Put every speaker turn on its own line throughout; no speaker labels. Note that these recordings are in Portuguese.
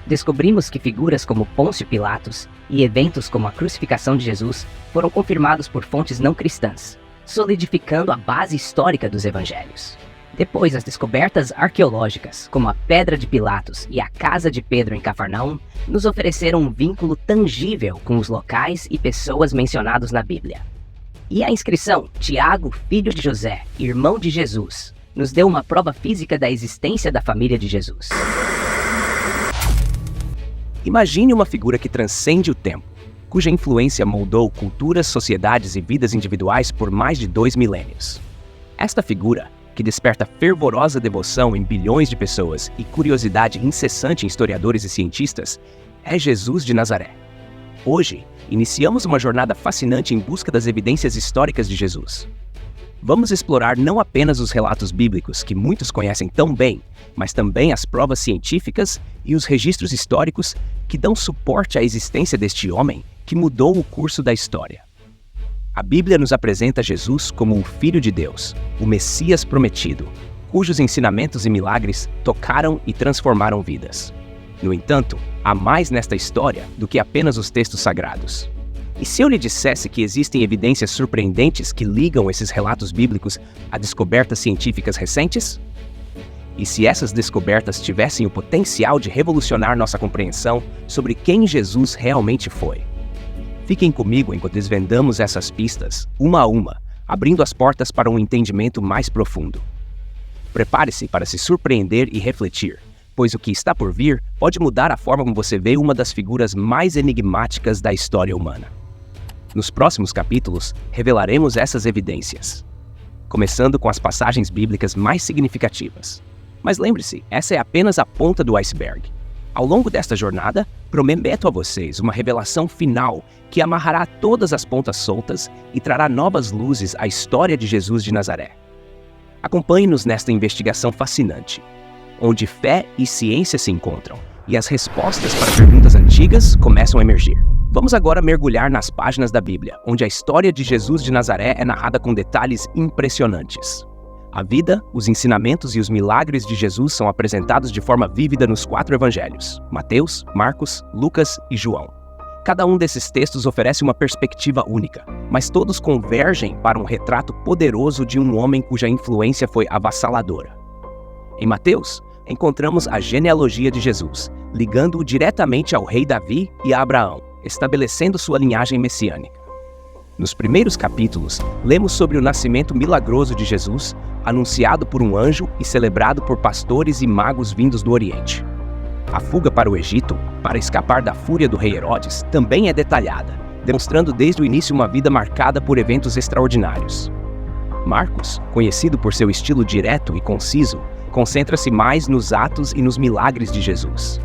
descobrimos que figuras como Pôncio Pilatos e eventos como a crucificação de Jesus foram confirmados por fontes não cristãs, solidificando a base histórica dos evangelhos. Depois, as descobertas arqueológicas, como a Pedra de Pilatos e a Casa de Pedro em Cafarnaum, nos ofereceram um vínculo tangível com os locais e pessoas mencionados na Bíblia. E a inscrição Tiago, filho de José, irmão de Jesus, nos deu uma prova física da existência da família de Jesus.
Imagine uma figura que transcende o tempo, cuja influência moldou culturas, sociedades e vidas individuais por mais de 2 milênios. Esta figura, que desperta fervorosa devoção em bilhões de pessoas e curiosidade incessante em historiadores e cientistas, é Jesus de Nazaré. Hoje, iniciamos uma jornada fascinante em busca das evidências históricas de Jesus. Vamos explorar não apenas os relatos bíblicos, que muitos conhecem tão bem, mas também as provas científicas e os registros históricos que dão suporte à existência deste homem que mudou o curso da história. A Bíblia nos apresenta Jesus como o Filho de Deus, o Messias prometido, cujos ensinamentos e milagres tocaram e transformaram vidas. No entanto, há mais nesta história do que apenas os textos sagrados. E se eu lhe dissesse que existem evidências surpreendentes que ligam esses relatos bíblicos a descobertas científicas recentes? E se essas descobertas tivessem o potencial de revolucionar nossa compreensão sobre quem Jesus realmente foi? Fiquem comigo enquanto desvendamos essas pistas, uma a uma, abrindo as portas para um entendimento mais profundo. Prepare-se para se surpreender e refletir, pois o que está por vir pode mudar a forma como você vê uma das figuras mais enigmáticas da história humana. Nos próximos capítulos, revelaremos essas evidências, começando com as passagens bíblicas mais significativas. Mas lembre-se, essa é apenas a ponta do iceberg. Ao longo desta jornada, prometo a vocês uma revelação final que amarrará todas as pontas soltas e trará novas luzes à história de Jesus de Nazaré. Acompanhe-nos nesta investigação fascinante, onde fé e ciência se encontram e as respostas para perguntas antigas começam a emergir. Vamos agora mergulhar nas páginas da Bíblia, onde a história de Jesus de Nazaré é narrada com detalhes impressionantes. A vida, os ensinamentos e os milagres de Jesus são apresentados de forma vívida nos 4 evangelhos: Mateus, Marcos, Lucas e João. Cada um desses textos oferece uma perspectiva única, mas todos convergem para um retrato poderoso de um homem cuja influência foi avassaladora. Em Mateus, encontramos a genealogia de Jesus, ligando-o diretamente ao rei Davi e a Abraão, estabelecendo sua linhagem messiânica. Nos primeiros capítulos, lemos sobre o nascimento milagroso de Jesus, anunciado por um anjo e celebrado por pastores e magos vindos do Oriente. A fuga para o Egito, para escapar da fúria do rei Herodes, também é detalhada, demonstrando desde o início uma vida marcada por eventos extraordinários. Marcos, conhecido por seu estilo direto e conciso, concentra-se mais nos atos e nos milagres de Jesus.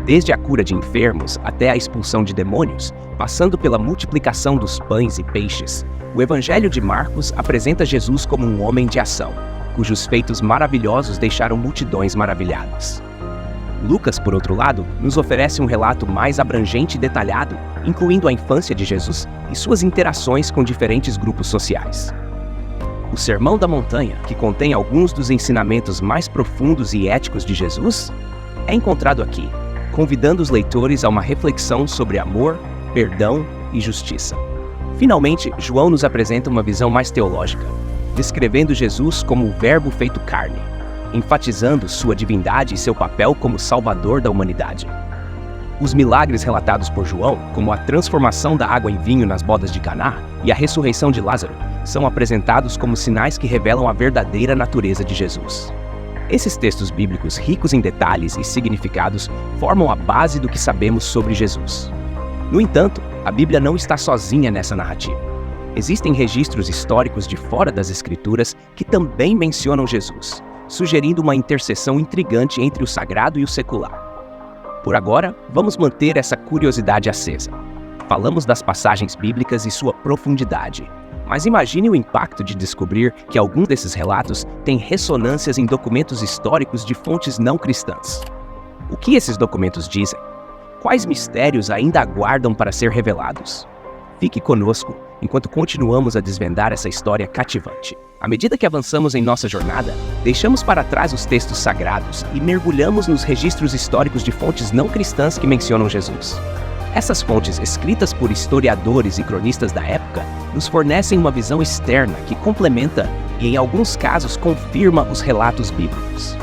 Desde a cura de enfermos até a expulsão de demônios, passando pela multiplicação dos pães e peixes, o Evangelho de Marcos apresenta Jesus como um homem de ação, cujos feitos maravilhosos deixaram multidões maravilhadas. Lucas, por outro lado, nos oferece um relato mais abrangente e detalhado, incluindo a infância de Jesus e suas interações com diferentes grupos sociais. O Sermão da Montanha, que contém alguns dos ensinamentos mais profundos e éticos de Jesus, é encontrado aqui, convidando os leitores a uma reflexão sobre amor, perdão e justiça. Finalmente, João nos apresenta uma visão mais teológica, descrevendo Jesus como o Verbo feito carne, enfatizando sua divindade e seu papel como salvador da humanidade. Os milagres relatados por João, como a transformação da água em vinho nas bodas de Caná e a ressurreição de Lázaro, são apresentados como sinais que revelam a verdadeira natureza de Jesus. Esses textos bíblicos ricos em detalhes e significados formam a base do que sabemos sobre Jesus. No entanto, a Bíblia não está sozinha nessa narrativa. Existem registros históricos de fora das Escrituras que também mencionam Jesus, sugerindo uma interseção intrigante entre o sagrado e o secular. Por agora, vamos manter essa curiosidade acesa. Falamos das passagens bíblicas e sua profundidade, mas imagine o impacto de descobrir que alguns desses relatos têm ressonâncias em documentos históricos de fontes não cristãs. O que esses documentos dizem? Quais mistérios ainda aguardam para ser revelados? Fique conosco enquanto continuamos a desvendar essa história cativante. À medida que avançamos em nossa jornada, deixamos para trás os textos sagrados e mergulhamos nos registros históricos de fontes não cristãs que mencionam Jesus. Essas fontes, escritas por historiadores e cronistas da época, nos fornecem uma visão externa que complementa e, em alguns casos, confirma os relatos bíblicos.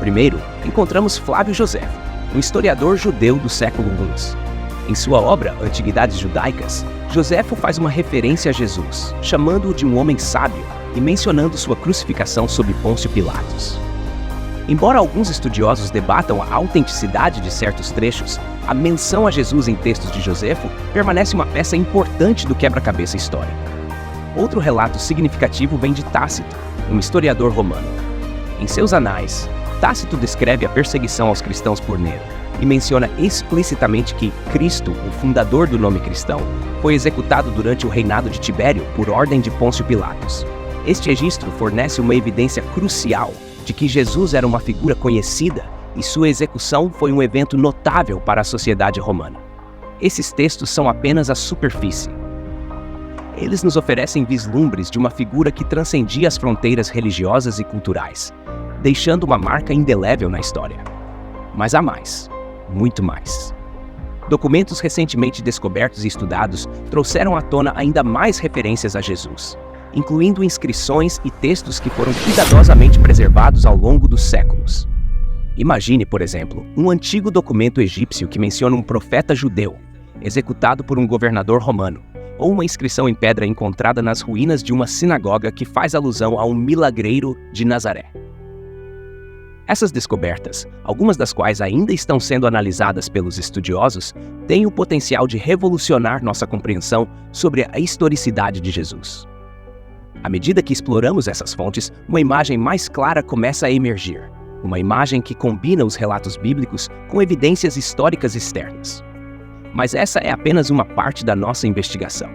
Primeiro, encontramos Flávio Joséfo, um historiador judeu do século I. Em sua obra Antiguidades Judaicas, Joséfo faz uma referência a Jesus, chamando-o de um homem sábio e mencionando sua crucificação sob Pôncio Pilatos. Embora alguns estudiosos debatam a autenticidade de certos trechos, a menção a Jesus em textos de Joséfo permanece uma peça importante do quebra-cabeça histórico. Outro relato significativo vem de Tácito, um historiador romano. Em seus anais, Tácito descreve a perseguição aos cristãos por Nero e menciona explicitamente que Cristo, o fundador do nome cristão, foi executado durante o reinado de Tibério por ordem de Pôncio Pilatos. Este registro fornece uma evidência crucial de que Jesus era uma figura conhecida e sua execução foi um evento notável para a sociedade romana. Esses textos são apenas a superfície. Eles nos oferecem vislumbres de uma figura que transcendia as fronteiras religiosas e culturais, deixando uma marca indelével na história. Mas há mais, muito mais. Documentos recentemente descobertos e estudados trouxeram à tona ainda mais referências a Jesus, incluindo inscrições e textos que foram cuidadosamente preservados ao longo dos séculos. Imagine, por exemplo, um antigo documento egípcio que menciona um profeta judeu, executado por um governador romano, ou uma inscrição em pedra encontrada nas ruínas de uma sinagoga que faz alusão a um milagreiro de Nazaré. Essas descobertas, algumas das quais ainda estão sendo analisadas pelos estudiosos, têm o potencial de revolucionar nossa compreensão sobre a historicidade de Jesus. À medida que exploramos essas fontes, uma imagem mais clara começa a emergir, uma imagem que combina os relatos bíblicos com evidências históricas externas. Mas essa é apenas uma parte da nossa investigação.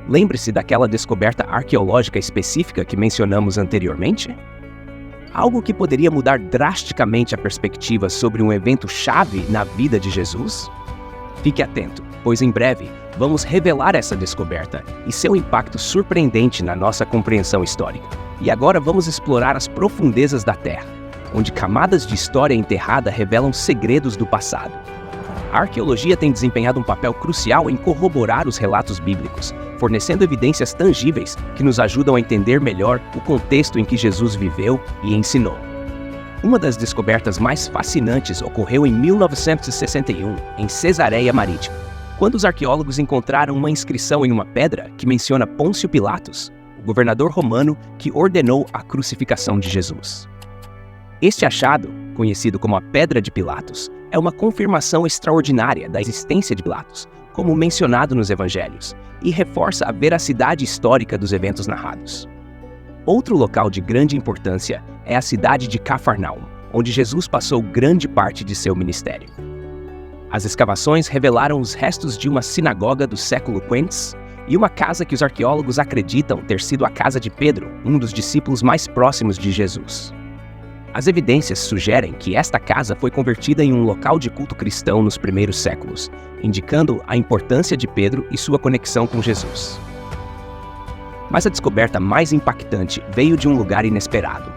Lembre-se daquela descoberta arqueológica específica que mencionamos anteriormente? Algo que poderia mudar drasticamente a perspectiva sobre um evento-chave na vida de Jesus? Fique atento, pois em breve vamos revelar essa descoberta e seu impacto surpreendente na nossa compreensão histórica. E agora vamos explorar as profundezas da Terra, onde camadas de história enterrada revelam segredos do passado. A arqueologia tem desempenhado um papel crucial em corroborar os relatos bíblicos, fornecendo evidências tangíveis que nos ajudam a entender melhor o contexto em que Jesus viveu e ensinou. Uma das descobertas mais fascinantes ocorreu em 1961, em Cesareia Marítima, quando os arqueólogos encontraram uma inscrição em uma pedra que menciona Pôncio Pilatos, o governador romano que ordenou a crucificação de Jesus. Este achado, conhecido como a Pedra de Pilatos, é uma confirmação extraordinária da existência de Pilatos, como mencionado nos evangelhos, e reforça a veracidade histórica dos eventos narrados. Outro local de grande importância é a cidade de Cafarnaum, onde Jesus passou grande parte de seu ministério. As escavações revelaram os restos de uma sinagoga do século V e uma casa que os arqueólogos acreditam ter sido a casa de Pedro, um dos discípulos mais próximos de Jesus. As evidências sugerem que esta casa foi convertida em um local de culto cristão nos primeiros séculos, indicando a importância de Pedro e sua conexão com Jesus. Mas a descoberta mais impactante veio de um lugar inesperado.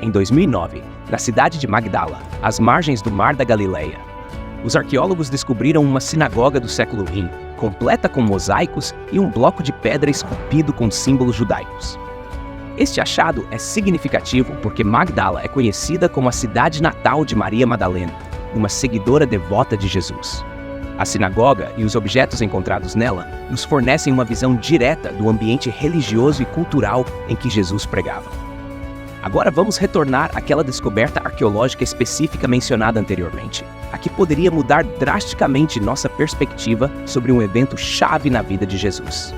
Em 2009, na cidade de Magdala, às margens do Mar da Galileia, os arqueólogos descobriram uma sinagoga do século I, completa com mosaicos e um bloco de pedra esculpido com símbolos judaicos. Este achado é significativo porque Magdala é conhecida como a cidade natal de Maria Madalena, uma seguidora devota de Jesus. A sinagoga e os objetos encontrados nela nos fornecem uma visão direta do ambiente religioso e cultural em que Jesus pregava. Agora vamos retornar àquela descoberta arqueológica específica mencionada anteriormente, a que poderia mudar drasticamente nossa perspectiva sobre um evento-chave na vida de Jesus.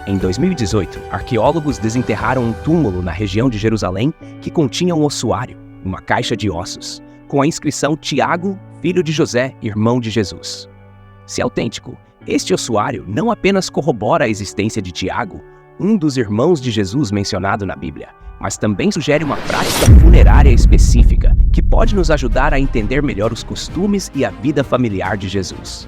Em 2018, arqueólogos desenterraram um túmulo na região de Jerusalém que continha um ossuário, uma caixa de ossos, com a inscrição Tiago, filho de José, irmão de Jesus. Se autêntico, este ossuário não apenas corrobora a existência de Tiago, um dos irmãos de Jesus mencionado na Bíblia, mas também sugere uma prática funerária específica que pode nos ajudar a entender melhor os costumes e a vida familiar de Jesus.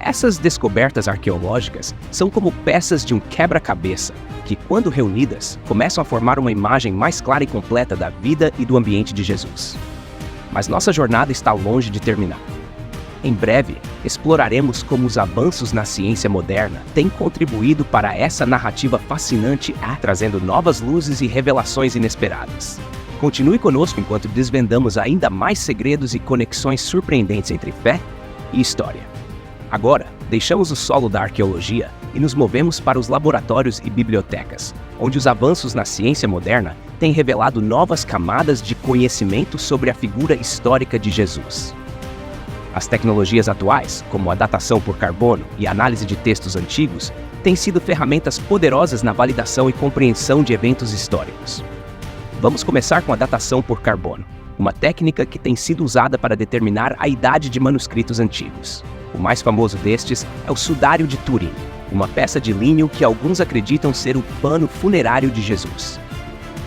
Essas descobertas arqueológicas são como peças de um quebra-cabeça que, quando reunidas, começam a formar uma imagem mais clara e completa da vida e do ambiente de Jesus. Mas nossa jornada está longe de terminar. Em breve, exploraremos como os avanços na ciência moderna têm contribuído para essa narrativa fascinante, trazendo novas luzes e revelações inesperadas. Continue conosco enquanto desvendamos ainda mais segredos e conexões surpreendentes entre fé e história. Agora, deixamos o solo da arqueologia e nos movemos para os laboratórios e bibliotecas, onde os avanços na ciência moderna têm revelado novas camadas de conhecimento sobre a figura histórica de Jesus. As tecnologias atuais, como a datação por carbono e a análise de textos antigos, têm sido ferramentas poderosas na validação e compreensão de eventos históricos. Vamos começar com a datação por carbono, uma técnica que tem sido usada para determinar a idade de manuscritos antigos. O mais famoso destes é o Sudário de Turim, uma peça de linho que alguns acreditam ser o pano funerário de Jesus.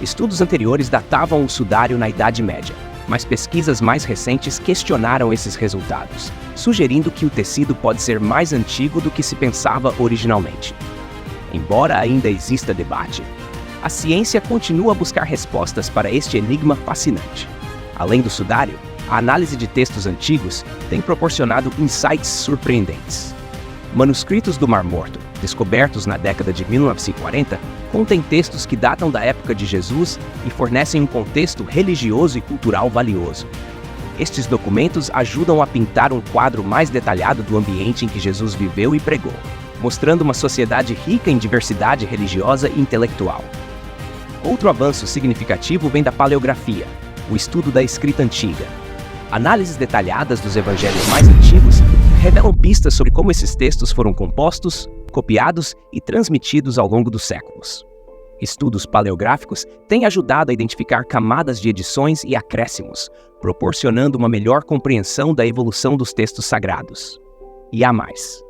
Estudos anteriores datavam o sudário na Idade Média, mas pesquisas mais recentes questionaram esses resultados, sugerindo que o tecido pode ser mais antigo do que se pensava originalmente. Embora ainda exista debate, a ciência continua a buscar respostas para este enigma fascinante. Além do sudário, a análise de textos antigos tem proporcionado insights surpreendentes. Manuscritos do Mar Morto, descobertos na década de 1940, contêm textos que datam da época de Jesus e fornecem um contexto religioso e cultural valioso. Estes documentos ajudam a pintar um quadro mais detalhado do ambiente em que Jesus viveu e pregou, mostrando uma sociedade rica em diversidade religiosa e intelectual. Outro avanço significativo vem da paleografia, o estudo da escrita antiga. Análises detalhadas dos evangelhos mais antigos revelam pistas sobre como esses textos foram compostos, copiados e transmitidos ao longo dos séculos. Estudos paleográficos têm ajudado a identificar camadas de edições e acréscimos, proporcionando uma melhor compreensão da evolução dos textos sagrados. E há mais.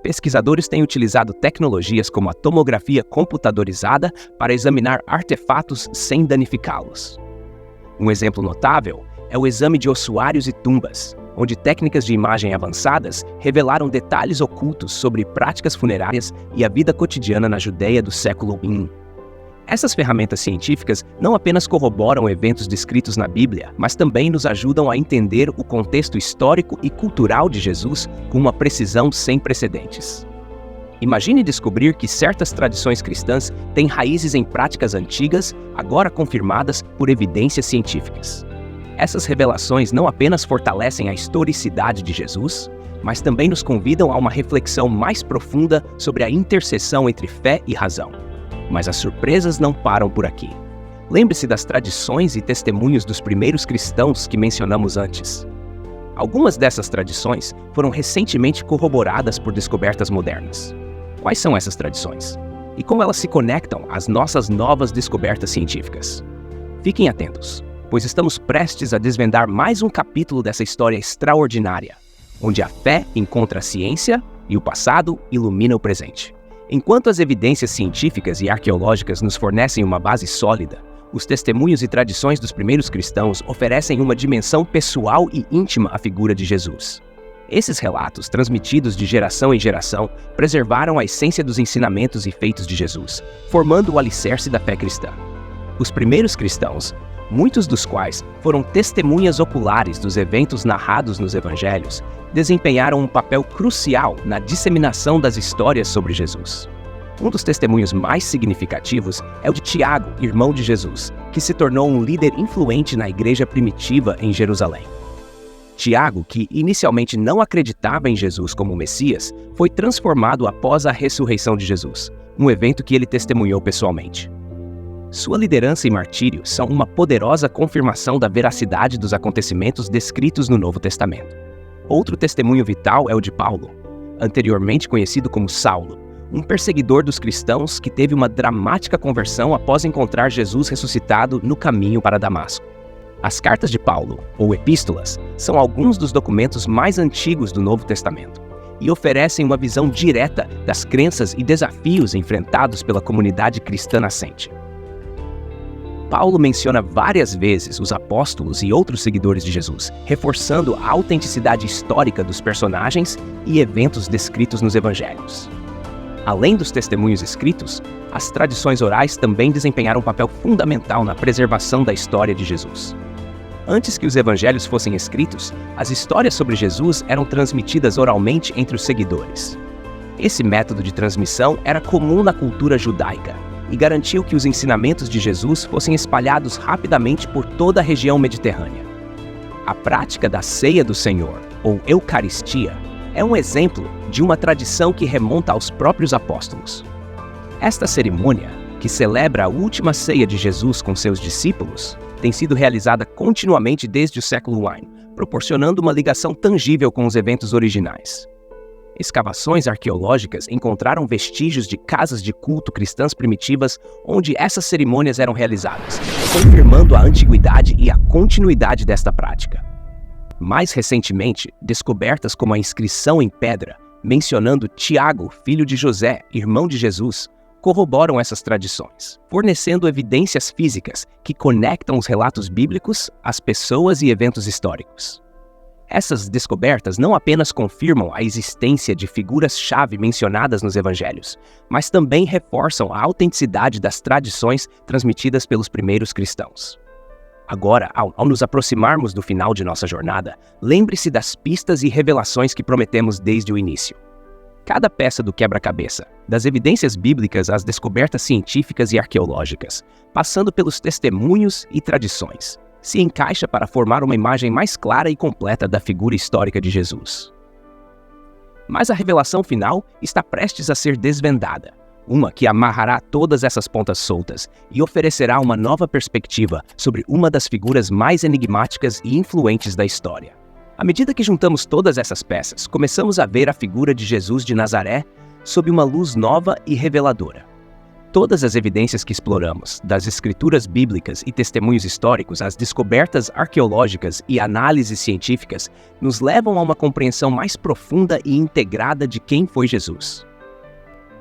Pesquisadores têm utilizado tecnologias como a tomografia computadorizada para examinar artefatos sem danificá-los. Um exemplo notável é o exame de ossuários e tumbas, onde técnicas de imagem avançadas revelaram detalhes ocultos sobre práticas funerárias e a vida cotidiana na Judéia do século I. Essas ferramentas científicas não apenas corroboram eventos descritos na Bíblia, mas também nos ajudam a entender o contexto histórico e cultural de Jesus com uma precisão sem precedentes. Imagine descobrir que certas tradições cristãs têm raízes em práticas antigas, agora confirmadas por evidências científicas. Essas revelações não apenas fortalecem a historicidade de Jesus, mas também nos convidam a uma reflexão mais profunda sobre a interseção entre fé e razão. Mas as surpresas não param por aqui. Lembre-se das tradições e testemunhos dos primeiros cristãos que mencionamos antes. Algumas dessas tradições foram recentemente corroboradas por descobertas modernas. Quais são essas tradições? E como elas se conectam às nossas novas descobertas científicas? Fiquem atentos, pois estamos prestes a desvendar mais um capítulo dessa história extraordinária, onde a fé encontra a ciência e o passado ilumina o presente. Enquanto as evidências científicas e arqueológicas nos fornecem uma base sólida, os testemunhos e tradições dos primeiros cristãos oferecem uma dimensão pessoal e íntima à figura de Jesus. Esses relatos, transmitidos de geração em geração, preservaram a essência dos ensinamentos e feitos de Jesus, formando o alicerce da fé cristã. Os primeiros cristãos, muitos dos quais foram testemunhas oculares dos eventos narrados nos evangelhos, desempenharam um papel crucial na disseminação das histórias sobre Jesus. Um dos testemunhos mais significativos é o de Tiago, irmão de Jesus, que se tornou um líder influente na igreja primitiva em Jerusalém. Tiago, que inicialmente não acreditava em Jesus como Messias, foi transformado após a ressurreição de Jesus, um evento que ele testemunhou pessoalmente. Sua liderança e martírio são uma poderosa confirmação da veracidade dos acontecimentos descritos no Novo Testamento. Outro testemunho vital é o de Paulo, anteriormente conhecido como Saulo, um perseguidor dos cristãos que teve uma dramática conversão após encontrar Jesus ressuscitado no caminho para Damasco. As cartas de Paulo, ou epístolas, são alguns dos documentos mais antigos do Novo Testamento e oferecem uma visão direta das crenças e desafios enfrentados pela comunidade cristã nascente. Paulo menciona várias vezes os apóstolos e outros seguidores de Jesus, reforçando a autenticidade histórica dos personagens e eventos descritos nos evangelhos. Além dos testemunhos escritos, as tradições orais também desempenharam um papel fundamental na preservação da história de Jesus. Antes que os evangelhos fossem escritos, as histórias sobre Jesus eram transmitidas oralmente entre os seguidores. Esse método de transmissão era comum na cultura judaica e garantiu que os ensinamentos de Jesus fossem espalhados rapidamente por toda a região mediterrânea. A prática da Ceia do Senhor, ou Eucaristia, é um exemplo de uma tradição que remonta aos próprios apóstolos. Esta cerimônia, que celebra a última ceia de Jesus com seus discípulos, tem sido realizada continuamente desde o século I, proporcionando uma ligação tangível com os eventos originais. Escavações arqueológicas encontraram vestígios de casas de culto cristãs primitivas onde essas cerimônias eram realizadas, confirmando a antiguidade e a continuidade desta prática. Mais recentemente, descobertas como a inscrição em pedra, mencionando Tiago, filho de José, irmão de Jesus, corroboram essas tradições, fornecendo evidências físicas que conectam os relatos bíblicos às pessoas e eventos históricos. Essas descobertas não apenas confirmam a existência de figuras-chave mencionadas nos evangelhos, mas também reforçam a autenticidade das tradições transmitidas pelos primeiros cristãos. Agora, ao nos aproximarmos do final de nossa jornada, lembre-se das pistas e revelações que prometemos desde o início. Cada peça do quebra-cabeça, das evidências bíblicas às descobertas científicas e arqueológicas, passando pelos testemunhos e tradições, se encaixa para formar uma imagem mais clara e completa da figura histórica de Jesus. Mas a revelação final está prestes a ser desvendada, uma que amarrará todas essas pontas soltas e oferecerá uma nova perspectiva sobre uma das figuras mais enigmáticas e influentes da história. À medida que juntamos todas essas peças, começamos a ver a figura de Jesus de Nazaré sob uma luz nova e reveladora. Todas as evidências que exploramos, das escrituras bíblicas e testemunhos históricos às descobertas arqueológicas e análises científicas, nos levam a uma compreensão mais profunda e integrada de quem foi Jesus.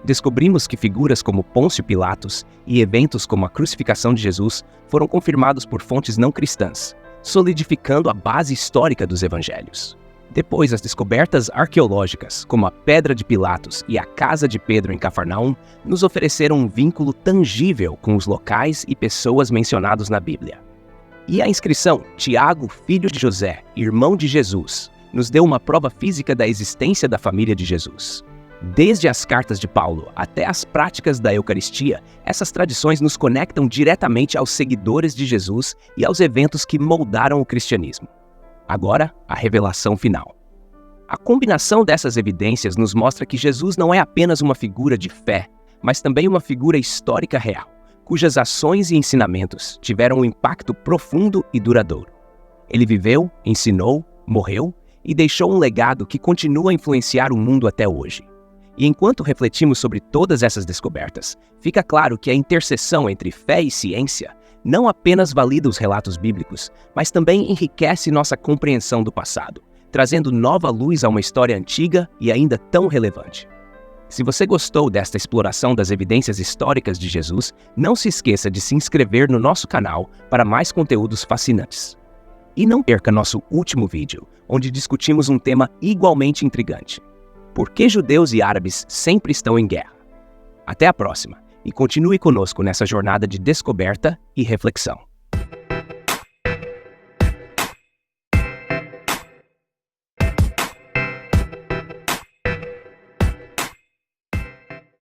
Descobrimos que figuras como Pôncio Pilatos e eventos como a crucificação de Jesus foram confirmados por fontes não cristãs, solidificando a base histórica dos evangelhos. Depois, as descobertas arqueológicas, como a Pedra de Pilatos e a Casa de Pedro em Cafarnaum, nos ofereceram um vínculo tangível com os locais e pessoas mencionados na Bíblia. E a inscrição Tiago, filho de José, irmão de Jesus, nos deu uma prova física da existência da família de Jesus. Desde as cartas de Paulo até as práticas da Eucaristia, essas tradições nos conectam diretamente aos seguidores de Jesus e aos eventos que moldaram o cristianismo. Agora, a revelação final. A combinação dessas evidências nos mostra que Jesus não é apenas uma figura de fé, mas também uma figura histórica real, cujas ações e ensinamentos tiveram um impacto profundo e duradouro. Ele viveu, ensinou, morreu e deixou um legado que continua a influenciar o mundo até hoje. E enquanto refletimos sobre todas essas descobertas, fica claro que a interseção entre fé e ciência não apenas valida os relatos bíblicos, mas também enriquece nossa compreensão do passado, trazendo nova luz a uma história antiga e ainda tão relevante. Se você gostou desta exploração das evidências históricas de Jesus, não se esqueça de se inscrever no nosso canal para mais conteúdos fascinantes. E não perca nosso último vídeo, onde discutimos um tema igualmente intrigante: por que judeus e árabes sempre estão em guerra? Até a próxima! E continue conosco nessa jornada de descoberta e reflexão.